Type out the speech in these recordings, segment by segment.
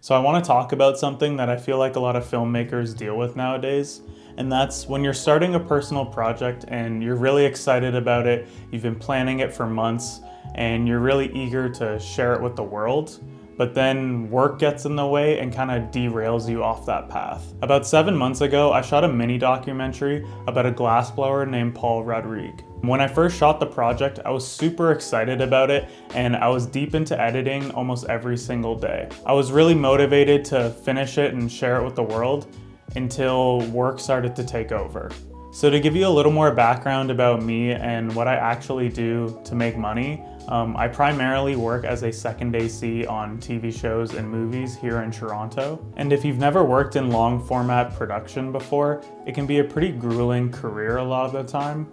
So I want to talk about something that I feel like a lot of filmmakers deal with nowadays, and that's when you're starting a personal project and you're really excited about it, you've been planning it for months, and you're really eager to share it with the world, but then work gets in the way and kind of derails you off that path. About 7 months ago, I shot a mini documentary about a glassblower named Paul Rodrigue. When I first shot the project, I was super excited about it, and I was deep into editing almost every single day. I was really motivated to finish it and share it with the world until work started to take over. So to give you a little more background about me and what I actually do to make money, I primarily work as a second AC on TV shows and movies here in Toronto. And if you've never worked in long format production before, it can be a pretty grueling career a lot of the time.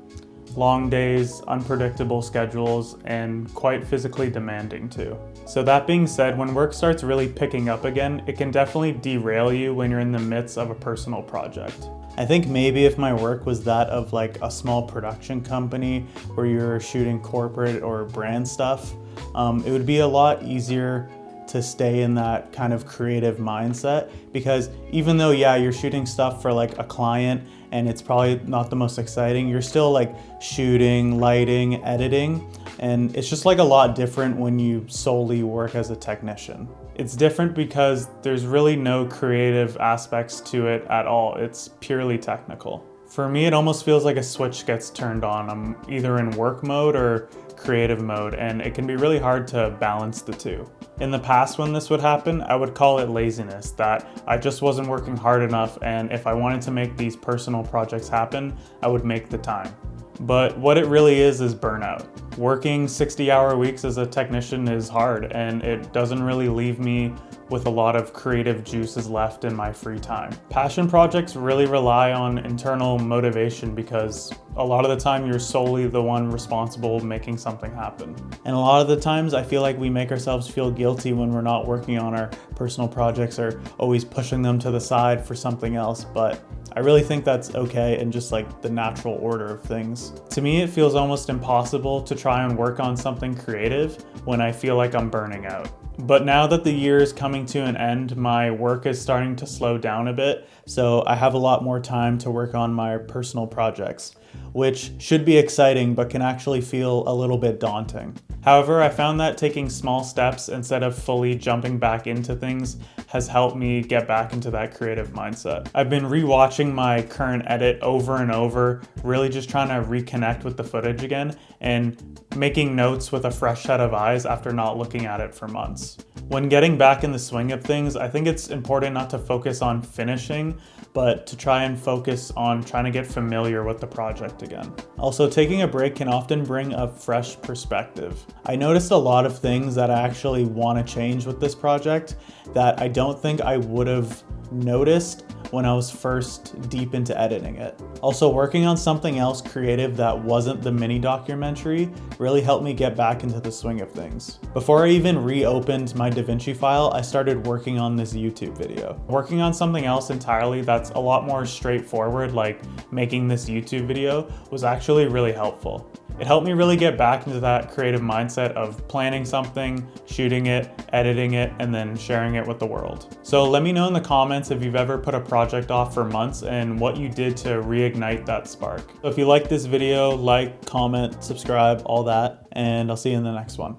Long days, unpredictable schedules, and quite physically demanding too. So that being said, when work starts really picking up again, it can definitely derail you when you're in the midst of a personal project. I think maybe if my work was that of like a small production company where you're shooting corporate or brand stuff, it would be a lot easier to stay in that kind of creative mindset, because even though, yeah, you're shooting stuff for like a client and it's probably not the most exciting, you're still like shooting, lighting, editing, and it's just like a lot different when you solely work as a technician. It's different because there's really no creative aspects to it at all. It's purely technical. For me, it almost feels like a switch gets turned on. I'm either in work mode or creative mode, and it can be really hard to balance the two. In the past, when this would happen, I would call it laziness, that I just wasn't working hard enough, and if I wanted to make these personal projects happen, I would make the time. But what it really is burnout. Working 60-hour weeks as a technician is hard, and it doesn't really leave me with a lot of creative juices left in my free time. Passion projects really rely on internal motivation because a lot of the time you're solely the one responsible making something happen. And a lot of the times I feel like we make ourselves feel guilty when we're not working on our personal projects or always pushing them to the side for something else, but I really think that's okay and just like the natural order of things. To me, it feels almost impossible to try and work on something creative when I feel like I'm burning out. But now that the year is coming to an end, my work is starting to slow down a bit, so I have a lot more time to work on my personal projects, which should be exciting but can actually feel a little bit daunting. However, I found that taking small steps instead of fully jumping back into things has helped me get back into that creative mindset. I've been rewatching my current edit over and over, really just trying to reconnect with the footage again and making notes with a fresh set of eyes after not looking at it for months. When getting back in the swing of things, I think it's important not to focus on finishing, but to try and focus on trying to get familiar with the project again. Also, taking a break can often bring a fresh perspective. I noticed a lot of things that I actually want to change with this project that I don't think I would have noticed when I was first deep into editing it. Also, working on something else creative that wasn't the mini documentary really helped me get back into the swing of things. Before I even reopened my DaVinci file, I started working on this YouTube video. Working on something else entirely that's a lot more straightforward, like making this YouTube video, was actually really helpful. It helped me really get back into that creative mindset of planning something, shooting it, editing it, and then sharing it with the world. So let me know in the comments if you've ever put a project off for months and what you did to reignite that spark. So if you like this video, like, comment, subscribe, all that, and I'll see you in the next one.